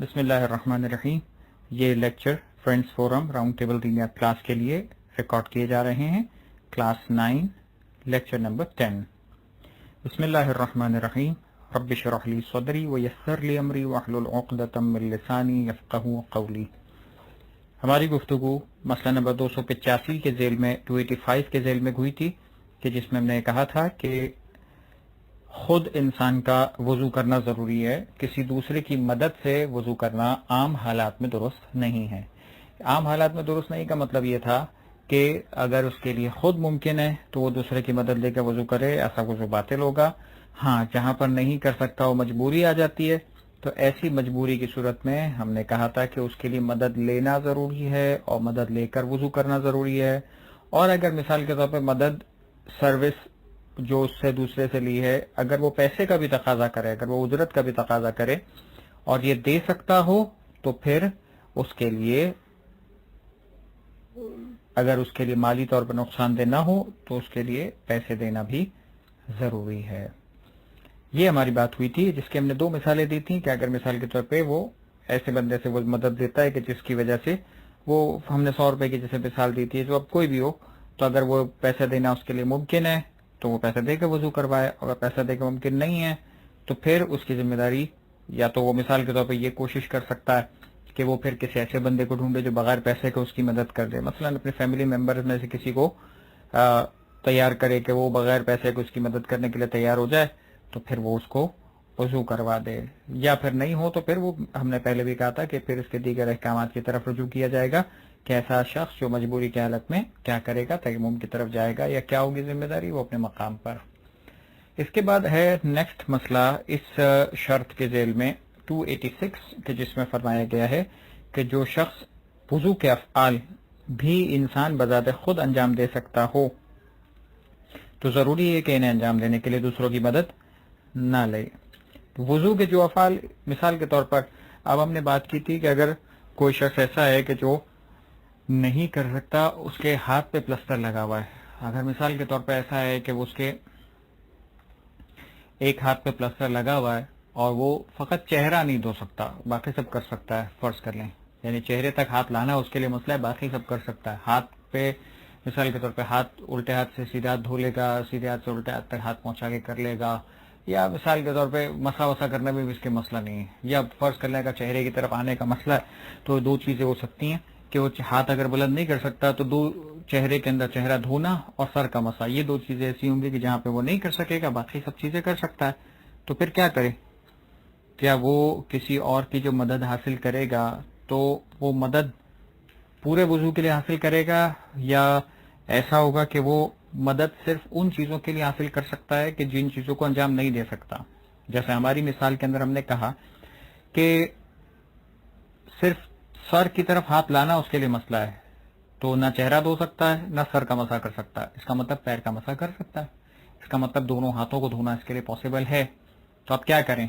بسم اللہ الرحمن الرحیم. یہ lecture friends forum round table دینیات کلاس کے لیے ریکارڈ کیے جا رہے ہیں. Class 9 lecture number 10. بسم اللہ الرحمن الرحیم. رب اشرح لی صدری ویسر لی امری واحلل عقدۃ من لسانی یفقہوا قولی. ہماری گفتگو مسئلہ نمبر 285 کے ذیل میں 285 کے ذیل میں ہوئی تھی کہ جس میں ہم نے کہا تھا کہ خود انسان کا وضو کرنا ضروری ہے. کسی دوسرے کی مدد سے وضو کرنا عام حالات میں درست نہیں ہے. عام حالات میں درست نہیں کا مطلب یہ تھا کہ اگر اس کے لیے خود ممکن ہے تو وہ دوسرے کی مدد لے کر وضو کرے، ایسا وضو باطل ہوگا. ہاں، جہاں پر نہیں کر سکتا وہ مجبوری آ جاتی ہے، تو ایسی مجبوری کی صورت میں ہم نے کہا تھا کہ اس کے لیے مدد لینا ضروری ہے اور مدد لے کر وضو کرنا ضروری ہے. اور اگر مثال کے طور پہ مدد سروس جو اس سے دوسرے سے لی ہے، اگر وہ پیسے کا بھی تقاضا کرے، اگر وہ اجرت کا بھی تقاضا کرے اور یہ دے سکتا ہو، تو پھر اس کے لیے اگر اس کے لیے مالی طور پر نقصان دہ نہ ہو تو اس کے لیے پیسے دینا بھی ضروری ہے. یہ ہماری بات ہوئی تھی، جس کی ہم نے 2 مثالیں دی تھیں کہ اگر مثال کے طور پہ وہ ایسے بندے سے وہ مدد دیتا ہے کہ جس کی وجہ سے وہ، ہم نے 100 روپے کی جیسے مثال دی تھی، جو اب کوئی بھی ہو، تو اگر وہ پیسہ دینا اس کے لیے ممکن ہے تو وہ پیسہ دے کے وضو کروائے. اگر پیسہ دے کے ممکن نہیں ہے تو پھر اس کی ذمہ داری، یا تو وہ مثال کے طور پہ یہ کوشش کر سکتا ہے کہ وہ پھر کسی ایسے بندے کو ڈھونڈے جو بغیر پیسے کے اس کی مدد کر دے. مثلا اپنے فیملی ممبر میں سے کسی کو تیار کرے کہ وہ بغیر پیسے کے اس کی مدد کرنے کے لیے تیار ہو جائے، تو پھر وہ اس کو وضو کروا دے. یا پھر نہیں ہو تو پھر وہ، ہم نے پہلے بھی کہا تھا کہ پھر اس کے دیگر احکامات کی طرف رجوع کیا جائے گا کہ ایسا شخص جو مجبوری کی حالت میں کیا کرے گا، تیمم کی طرف جائے گا یا کیا ہوگی ذمہ داری، وہ اپنے مقام پر. اس کے بعد ہے نیکسٹ مسئلہ اس شرط کے ذیل میں 286 کہ جس میں فرمایا گیا ہے کہ جو شخص وضو کے افعال بھی انسان بذات خود انجام دے سکتا ہو تو ضروری ہے کہ انہیں انجام دینے کے لیے دوسروں کی مدد نہ لے. وضو کے جو افعال، مثال کے طور پر اب ہم نے بات کی تھی کہ اگر کوئی شخص ایسا ہے کہ جو نہیں کر سکتا، اس کے ہاتھ پہ پلسٹر لگا ہوا ہے. اگر مثال کے طور پہ ایسا ہے کہ اس کے ایک ہاتھ پہ پلسٹر لگا ہوا ہے اور وہ فقط چہرہ نہیں دھو سکتا، باقی سب کر سکتا ہے، فرض کر لیں، یعنی چہرے تک ہاتھ لانا اس کے لیے مسئلہ ہے، باقی سب کر سکتا ہے. ہاتھ پہ مثال کے طور پہ ہاتھ الٹے ہاتھ سے سیدھے ہاتھ دھو لے گا، سیدھے ہاتھ سے الٹے ہاتھ تک ہاتھ پہنچا کے کر لے گا، یا مثال کے طور پہ مسا وسا کرنا بھی اس کے مسئلہ نہیں ہے. یا فرض کرنے کا چہرے کی طرف آنے کا مسئلہ ہے، تو 2 چیزیں ہو سکتی ہیں کہ وہ ہاتھ اگر بلند نہیں کر سکتا تو 2 چہرے کے اندر چہرہ دھونا اور سر کا مسا، یہ 2 چیزیں ایسی ہوں گی کہ جہاں پہ وہ نہیں کر سکے گا، باقی سب چیزیں کر سکتا ہے. تو پھر کیا کرے؟ کیا وہ کسی اور کی جو مدد حاصل کرے گا تو وہ مدد پورے وضو کے لیے حاصل کرے گا، یا ایسا ہوگا کہ وہ مدد صرف ان چیزوں کے لیے حاصل کر سکتا ہے کہ جن چیزوں کو انجام نہیں دے سکتا؟ جیسے ہماری مثال کے اندر ہم نے کہا کہ صرف سر کی طرف ہاتھ لانا اس کے لیے مسئلہ ہے، تو نہ چہرہ دھو سکتا ہے نہ سر کا مسا کر سکتا ہے. اس کا مطلب پیر کا مسا کر سکتا ہے، اس کا مطلب دونوں ہاتھوں کو دھونا اس کے لیے پاسبل ہے. تو اب کیا کریں؟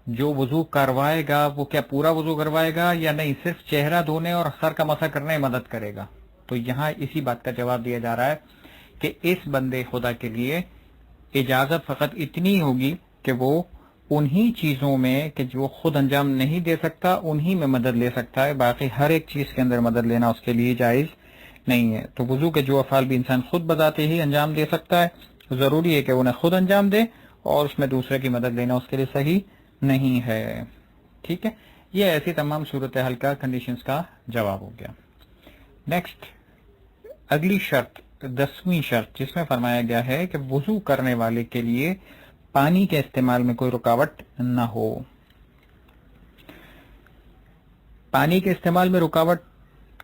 جو وضو کروائے گا وہ کیا پورا وضو کروائے گا یا نہیں صرف چہرہ دھونے اور سر کا مسا کرنے میں مدد کرے گا؟ تو یہاں اسی بات کا جواب دیا جا رہا ہے کہ اس بندے خدا کے لیے اجازت فقط اتنی ہوگی کہ وہ انہی چیزوں میں کہ جو خود انجام نہیں دے سکتا انہی میں مدد لے سکتا ہے، باقی ہر ایک چیز کے اندر مدد لینا اس کے لیے جائز نہیں ہے. تو وضو کے جو افعال بھی انسان خود بذاتے ہی انجام دے سکتا ہے، ضروری ہے کہ انہیں خود انجام دے، اور اس میں دوسرے کی مدد لینا اس کے لیے صحیح نہیں ہے. ٹھیک ہے، یہ ایسی تمام صورتحال کا کنڈیشنز کا جواب ہو گیا. نیکسٹ اگلی شرط 10ویں شرط، جس میں فرمایا گیا ہے کہ وضو کرنے والے کے لیے پانی کے استعمال میں کوئی رکاوٹ نہ ہو. پانی کے استعمال میں رکاوٹ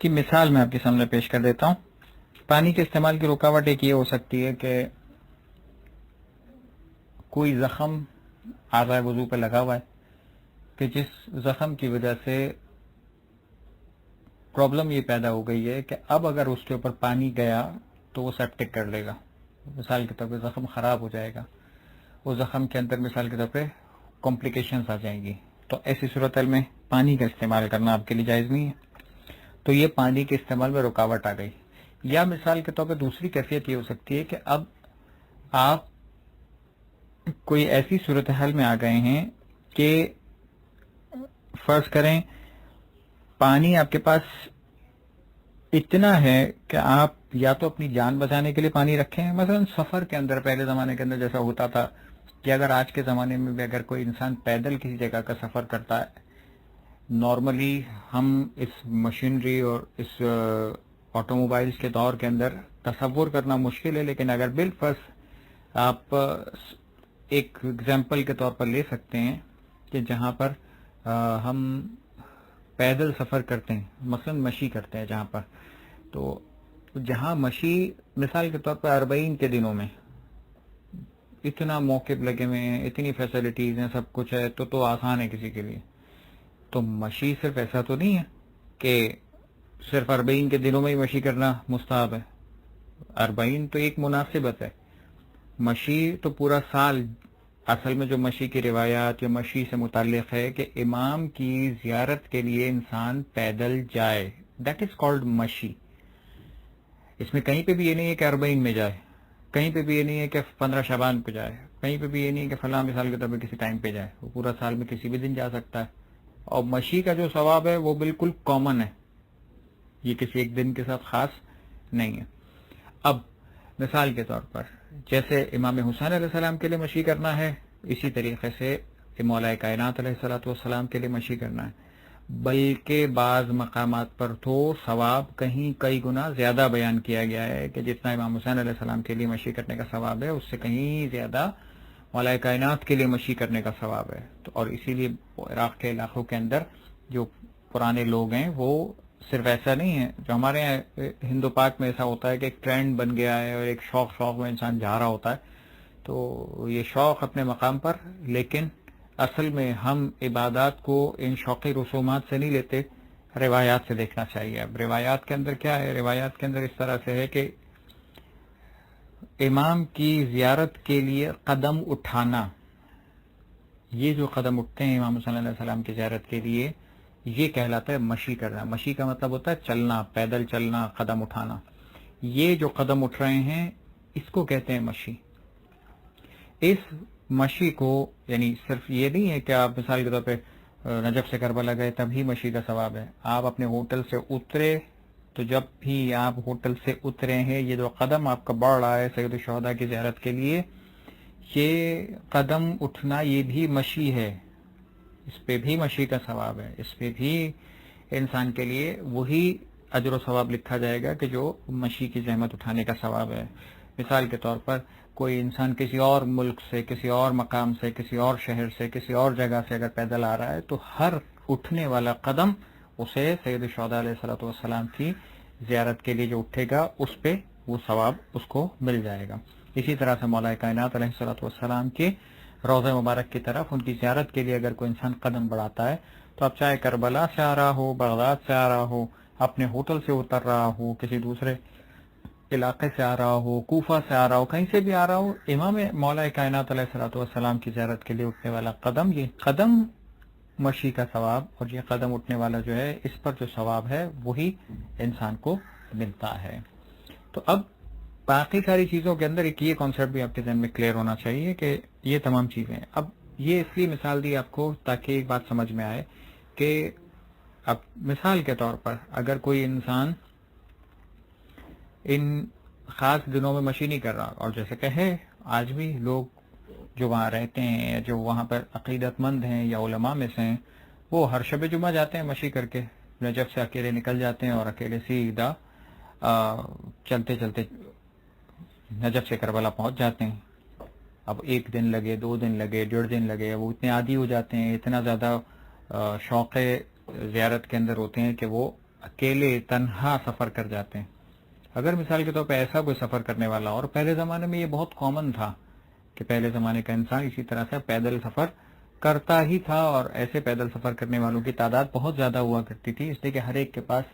کی مثال میں آپ کے سامنے پیش کر دیتا ہوں. پانی کے استعمال کی رکاوٹ ایک یہ ہو سکتی ہے کہ کوئی زخم اعضائے وضو پہ لگا ہوا ہے کہ جس زخم کی وجہ سے پرابلم یہ پیدا ہو گئی ہے کہ اب اگر اس کے اوپر پانی گیا تو وہ سیپٹک کر لے گا. مثال کے طور پہ زخم خراب ہو جائے گا، اس زخم کے اندر مثال کے طور پہ کمپلیکیشنز آ جائیں گی. تو ایسی صورتحال میں پانی کا استعمال کرنا آپ کے لیے جائز نہیں ہے. تو یہ پانی کے استعمال میں رکاوٹ آ گئی. یا مثال کے طور پہ دوسری کیفیت یہ ہو سکتی ہے کہ اب آپ کوئی ایسی صورتحال میں آ گئے ہیں کہ فرض کریں پانی آپ کے پاس اتنا ہے کہ آپ یا تو اپنی جان بچانے کے لیے پانی رکھیں. مثلا سفر کے اندر پہلے زمانے کے اندر جیسا ہوتا تھا کہ اگر آج کے زمانے میں بھی اگر کوئی انسان پیدل کسی جگہ کا سفر کرتا ہے، نارملی ہم اس مشینری اور اس آٹو موبائلز کے دور کے اندر تصور کرنا مشکل ہے، لیکن اگر بالفرض آپ ایک اگزامپل کے طور پر لے سکتے ہیں کہ جہاں پر ہم پیدل سفر کرتے ہیں، مثلا مشی کرتے ہیں جہاں پر، تو جہاں مشی مثال کے طور پر 40 کے دنوں میں اتنا موقف لگے ہوئے ہیں، اتنی فیسلٹیز ہیں، سب کچھ ہے، تو آسان ہے کسی کے لیے. تو مشی صرف ایسا تو نہیں ہے کہ صرف 40 کے دنوں میں ہی مشی کرنا مستحب ہے. 40 تو ایک مناسبت ہے، مشی تو پورا سال. اصل میں جو مشی کی روایات یا مشی سے متعلق ہے کہ امام کی زیارت کے لیے انسان پیدل جائے، دیٹ از کالڈ مشی. اس میں کہیں پہ بھی یہ نہیں ہے کہ 40 میں جائے، کہیں پہ بھی یہ نہیں ہے کہ 15 شعبان پہ جائے، کہیں پہ بھی یہ نہیں ہے کہ فلاں مثال کے طور پہ کسی ٹائم پہ جائے. وہ پورا سال میں کسی بھی دن جا سکتا ہے. اور مشی کا جو ثواب ہے وہ بالکل کامن ہے، یہ کسی ایک دن کے ساتھ خاص نہیں ہے. اب مثال کے طور پر جیسے امام حسین علیہ السلام کے لیے مشی کرنا ہے، اسی طریقے سے مولا کائنات علیہ السلام کے لیے مشی کرنا ہے. بلکہ بعض مقامات پر تو ثواب کہیں کئی گنا زیادہ بیان کیا گیا ہے کہ جتنا امام حسین علیہ السلام کے لیے مشی کرنے کا ثواب ہے، اس سے کہیں زیادہ مولا کائنات کے لیے مشی کرنے کا ثواب ہے. تو اور اسی لیے عراق کے علاقوں کے اندر جو پرانے لوگ ہیں وہ صرف ایسا نہیں ہے جو ہمارے یہاں ہندو پاک میں ایسا ہوتا ہے کہ ایک ٹرینڈ بن گیا ہے اور ایک شوق میں انسان جا رہا ہوتا ہے. تو یہ شوق اپنے مقام پر، لیکن اصل میں ہم عبادات کو ان شوقی رسومات سے نہیں لیتے، روایات سے دیکھنا چاہیے. اب روایات کے اندر کیا ہے؟ روایات کے اندر اس طرح سے ہے کہ امام کی زیارت کے لیے قدم اٹھانا، یہ جو قدم اٹھتے ہیں امام صلی اللہ علیہ وسلم کی زیارت کے لیے، یہ کہلاتا ہے مشی کرنا. مشی کا مطلب ہوتا ہے چلنا، پیدل چلنا، قدم اٹھانا. یہ جو قدم اٹھ رہے ہیں اس کو کہتے ہیں مشی. اس مشی کو یعنی صرف یہ نہیں ہے کہ آپ مثال کے طور پہ نجف سے کربلا گئے تبھی مشی کا ثواب ہے. آپ اپنے ہوٹل سے اترے تو جب بھی آپ ہوٹل سے اترے ہیں، یہ جو قدم آپ کا بڑھ رہا ہے سید الشہداء کی زیارت کے لیے، یہ قدم اٹھنا یہ بھی مشی ہے. اس پہ بھی مشی کا ثواب ہے. اس پہ بھی انسان کے لیے وہی اجر و ثواب لکھا جائے گا کہ جو مشی کی زحمت اٹھانے کا ثواب ہے. مثال کے طور پر کوئی انسان کسی اور ملک سے، کسی اور مقام سے، کسی اور شہر سے، کسی اور جگہ سے اگر پیدل آ رہا ہے تو ہر اٹھنے والا قدم اسے سید الشہداء علیہ السلام کی زیارت کے لیے جو اٹھے گا اس پہ وہ ثواب اس کو مل جائے گا. اسی طرح سے مولا کائنات علیہ السلام کے روضہ مبارک کی طرف ان کی زیارت کے لیے اگر کوئی انسان قدم بڑھاتا ہے تو اب چاہے کربلا سے آ رہا ہو، بغداد سے آ رہا ہو، اپنے ہوٹل سے اتر رہا ہو، کسی دوسرے علاقے سے آ رہا ہو، کوفہ سے آ رہا ہو، کہیں سے بھی آ رہا ہو، امام مولا کائنات علیہ السلام کی زیارت کے لیے اٹھنے والا قدم، یہ قدم مشی کا ثواب، اور یہ قدم اٹھنے والا جو ہے اس پر جو ثواب ہے وہی انسان کو ملتا ہے. تو اب باقی ساری چیزوں کے اندر ایک یہ کانسیپٹ بھی آپ کے ذہن میں کلیئر ہونا چاہیے کہ یہ تمام چیزیں. اب یہ اس لیے مثال دی آپ کو تاکہ ایک بات سمجھ میں آئے کہ اب مثال کے طور پر اگر کوئی انسان ان خاص دنوں میں مشی نہیں کر رہا، اور جیسے کہ ہے آج بھی لوگ جو وہاں رہتے ہیں یا جو وہاں پر عقیدت مند ہیں یا علماء میں سے ہیں، وہ ہر شب جمعہ جاتے ہیں مشی کر کے، نجف سے اکیلے نکل جاتے ہیں اور اکیلے سیدھا چلتے چلتے نجف سے کربلا پہنچ جاتے ہیں. اب 1 دن لگے، 2 دن لگے، 1.5 دن لگے، وہ اتنے عادی ہو جاتے ہیں، اتنا زیادہ شوق زیارت کے اندر ہوتے ہیں کہ وہ اکیلے تنہا سفر کر جاتے ہیں. اگر مثال کے طور پہ ایسا کوئی سفر کرنے والا، اور پہلے زمانے میں یہ بہت کامن تھا کہ پہلے زمانے کا انسان اسی طرح سے پیدل سفر کرتا ہی تھا، اور ایسے پیدل سفر کرنے والوں کی تعداد بہت زیادہ ہوا کرتی تھی، اس لیے کہ ہر ایک کے پاس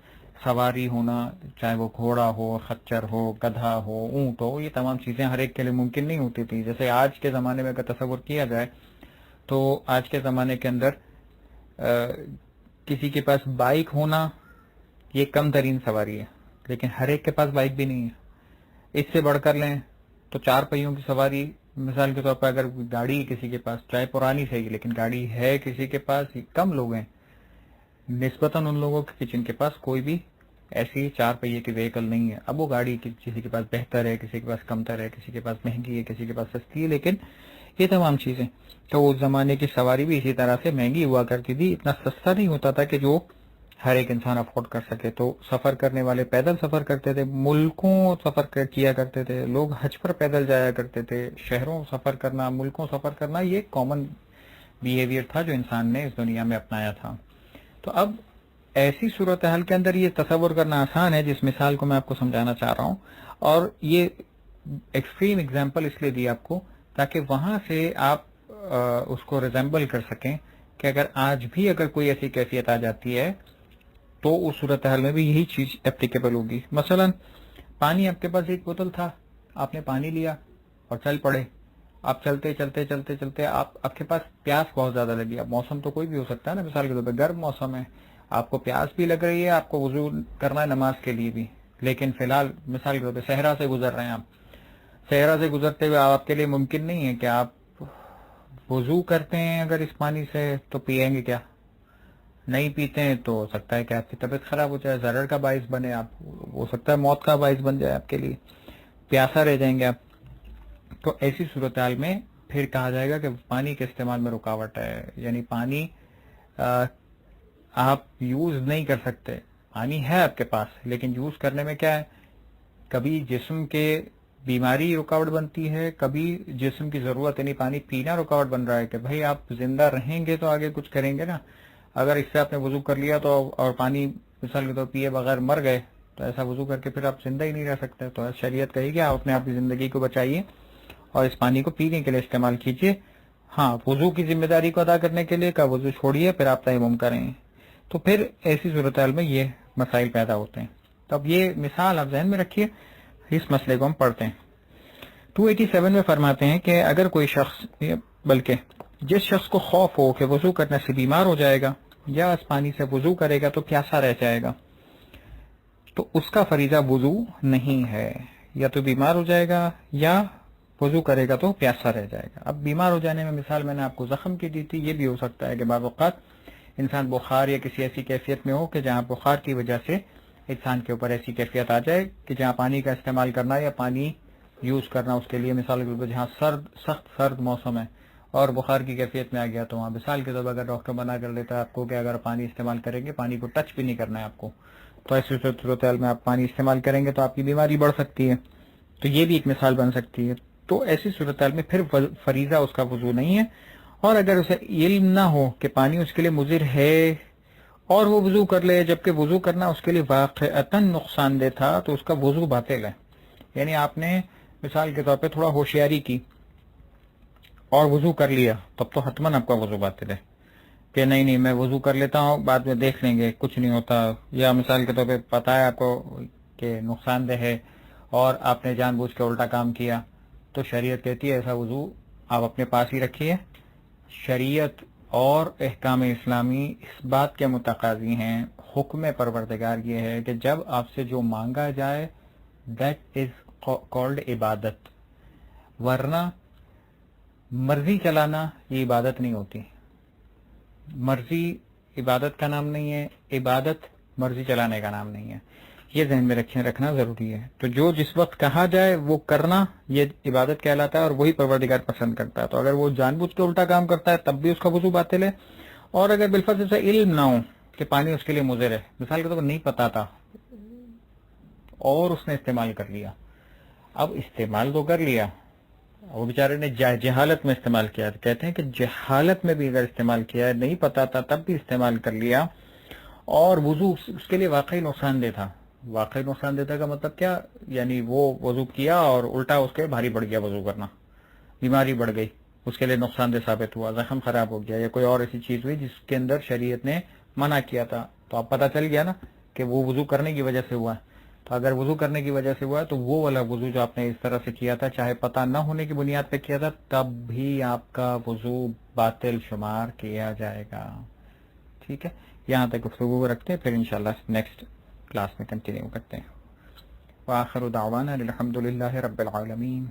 سواری ہونا، چاہے وہ گھوڑا ہو، خچر ہو، گدھا ہو، اونٹ ہو، یہ تمام چیزیں ہر ایک کے لیے ممکن نہیں ہوتی تھی. جیسے آج کے زمانے میں اگر تصور کیا جائے تو آج کے زمانے کے اندر کسی کے پاس بائک ہونا یہ کم ترین سواری ہے، لیکن ہر ایک کے پاس بائک بھی نہیں ہے. اس سے بڑھ کر لیں تو 4 پہیوں کی سواری، مثال کے طور پر اگر گاڑی کسی کے پاس، چاہے پرانی صحیح لیکن گاڑی ہے کسی کے پاس، کم لوگ ہیں. نسبتاً ان لوگوں کی جن کے پاس کوئی بھی ایسی 4 پہیے کی وہیکل نہیں ہے. اب وہ گاڑی کسی کے پاس بہتر ہے، کسی کے پاس کمتر ہے، کسی کے پاس مہنگی ہے، کسی کے پاس سستی ہے، لیکن یہ تمام چیزیں تو اس زمانے کی سواری بھی اسی طرح سے مہنگی ہوا کرتی تھی. اتنا سستا نہیں ہوتا تھا کہ جو ہر ایک انسان افورڈ کر سکے. تو سفر کرنے والے پیدل سفر کرتے تھے، ملکوں سفر کیا کرتے تھے، لوگ حج پر پیدل جایا کرتے تھے. شہروں سفر کرنا، ملکوں سفر کرنا یہ کامن بیہیویئر تھا جو انسان نے اس دنیا میں اپنایا تھا. تو اب ایسی صورتحال کے اندر یہ تصور کرنا آسان ہے جس مثال کو میں آپ کو سمجھانا چاہ رہا ہوں، اور یہ ایکسٹریم اگزامپل اس لیے دی آپ کو تاکہ وہاں سے آپ اس کو ریزمبل کر سکیں کہ اگر آج بھی اگر کوئی ایسی کیفیت آ جاتی ہے تو اس صورتحال میں بھی یہی چیز اپلیکیبل ہوگی. مثلا پانی آپ کے پاس ایک بوتل تھا، آپ نے پانی لیا اور چل پڑے. آپ چلتے چلتے چلتے چلتے آپ کے پاس پیاس بہت زیادہ لگی. اب موسم تو کوئی بھی ہو سکتا ہے نا، مثال کے طور پہ گرم موسم ہے، آپ کو پیاس بھی لگ رہی ہے، آپ کو وضو کرنا ہے نماز کے لیے بھی، لیکن فی الحال مثال کے طور پہ صحرا سے گزر رہے ہیں. آپ صحرا سے گزرتے ہوئے آپ کے لیے ممکن نہیں ہے کہ آپ وضو کرتے ہیں اگر اس پانی سے تو پیئیں گے کیا؟ نہیں پیتے ہیں تو ہو سکتا ہے کہ آپ کی طبیعت خراب ہو جائے، ضرر کا باعث بنے، آپ ہو سکتا ہے موت کا باعث بن جائے آپ کے لیے، پیاسا رہ جائیں گے آپ. تو ایسی صورتحال میں پھر کہا جائے گا کہ پانی کے استعمال میں رکاوٹ ہے. یعنی پانی آپ یوز نہیں کر سکتے. پانی ہے آپ کے پاس لیکن یوز کرنے میں کیا ہے، کبھی جسم کے بیماری رکاوٹ بنتی ہے، کبھی جسم کی ضرورت یعنی پانی پینا رکاوٹ بن رہا ہے کہ بھائی آپ زندہ رہیں گے تو آگے کچھ کریں گے نا. اگر اس سے آپ نے وضو کر لیا تو اور پانی مثال کے طور پیے بغیر مر گئے تو ایسا وضو کر کے پھر آپ زندہ ہی نہیں رہ سکتے. تو شریعت کہی کہ آپ اپنے آپ کی زندگی کو بچائیے اور اس پانی کو پینے کے لیے استعمال کیجیے. ہاں وضو کی ذمہ داری کو ادا کرنے کے لیے کا وضو چھوڑیے پھر آپ تیمم کریں. تو پھر ایسی صورتحال میں یہ مسائل پیدا ہوتے ہیں. تو اب یہ مثال آپ ذہن میں رکھیے، اس مسئلے کو ہم پڑھتے ہیں. 287 میں فرماتے ہیں کہ اگر کوئی شخص بلکہ جس شخص کو خوف ہو کہ وضو کرنے سے بیمار ہو جائے گا یا اس پانی سے وضو کرے گا تو پیاسا رہ جائے گا تو اس کا فریضہ وضو نہیں ہے. یا تو بیمار ہو جائے گا یا وضو کرے گا تو پیاسا رہ جائے گا. اب بیمار ہو جانے میں مثال میں نے آپ کو زخم کی دی تھی. یہ بھی ہو سکتا ہے کہ بعض اوقات انسان بخار یا کسی ایسی کیفیت میں ہو کہ جہاں بخار کی وجہ سے انسان کے اوپر ایسی کیفیت آ جائے کہ جہاں پانی کا استعمال کرنا یا پانی یوز کرنا اس کے لیے مثال کے طور پر جہاں سخت سرد موسم ہے اور بخار کی کیفیت میں آ گیا تو وہاں مثال کے طور پر اگر ڈاکٹر منع کر لیتا ہے آپ کو کہ اگر پانی استعمال کریں گے پانی کو ٹچ بھی نہیں کرنا ہے آپ کو، تو ایسی صورتحال میں آپ پانی استعمال کریں گے تو آپ کی بیماری بڑھ سکتی ہے. تو یہ بھی ایک مثال بن سکتی ہے. تو ایسی صورتحال میں پھر فریضہ اس کا وضو نہیں ہے. اور اگر اسے علم نہ ہو کہ پانی اس کے لیے مضر ہے اور وہ وضو کر لے جبکہ وضو کرنا اس کے لیے واقعتاً نقصان دہ تھا تو اس کا وضو باطل ہے. یعنی آپ نے مثال کے طور پہ تھوڑا ہوشیاری کی اور وضو کر لیا تب تو حتماً آپ کا وضو باطل ہے کہ نہیں میں وضو کر لیتا ہوں بعد میں دیکھ لیں گے کچھ نہیں ہوتا. یا مثال کے طور پہ پتہ ہے آپ کو کہ نقصان دہ ہے اور آپ نے جان بوجھ کے الٹا کام کیا تو شریعت کہتی ہے ایسا وضو آپ اپنے پاس ہی رکھیے. شریعت اور احکام اسلامی اس بات کے متقاضی ہیں، حکم پروردگار یہ ہے کہ جب آپ سے جو مانگا جائے دیٹ از کالڈ عبادت، ورنہ مرضی چلانا یہ عبادت نہیں ہوتی. مرضی عبادت کا نام نہیں ہے، عبادت مرضی چلانے کا نام نہیں ہے. یہ ذہن میں رکھنا ضروری ہے. تو جو جس وقت کہا جائے وہ کرنا یہ عبادت کہلاتا ہے اور وہی پروردگار پسند کرتا ہے. تو اگر وہ جان بوجھ کے الٹا کام کرتا ہے تب بھی اس کا وضو باطل ہے. اور اگر بالفرض سے علم نہ ہو کہ پانی اس کے لیے مضر ہے، مثال کے طور پر نہیں پتا تھا اور اس نے استعمال کر لیا. اب استعمال تو کر لیا، وہ بیچارے نے جہالت میں استعمال کیا. کہتے ہیں کہ جہالت میں بھی اگر استعمال کیا ہے، نہیں پتا تھا تب بھی استعمال کر لیا اور وضو اس کے لیے واقعی نقصان دہ تھا. واقعی نقصان دیتا کا مطلب کیا، یعنی وہ وضو کیا اور الٹا اس کے بھاری پڑ گیا وضو کرنا، بیماری بڑھ گئی، اس کے لیے نقصان دہ ثابت ہوا، زخم خراب ہو گیا یا کوئی اور ایسی چیز ہوئی جس کے اندر شریعت نے منع کیا تھا. تو اب پتہ چل گیا نا کہ وہ وضو کرنے کی وجہ سے ہوا ہے. تو اگر وضو کرنے کی وجہ سے ہوا ہے تو وہ والا وضو جو آپ نے اس طرح سے کیا تھا چاہے پتہ نہ ہونے کی بنیاد پہ کیا تھا تب بھی آپ کا وضو باطل شمار کیا جائے گا. ٹھیک ہے، یہاں تک گفتگو رکھتے ہیں، پھر انشاءاللہ نیکسٹ کلاس میں کنٹینیو کرتے ہیں. وآخر دعوانا الحمد للہ رب العالمین.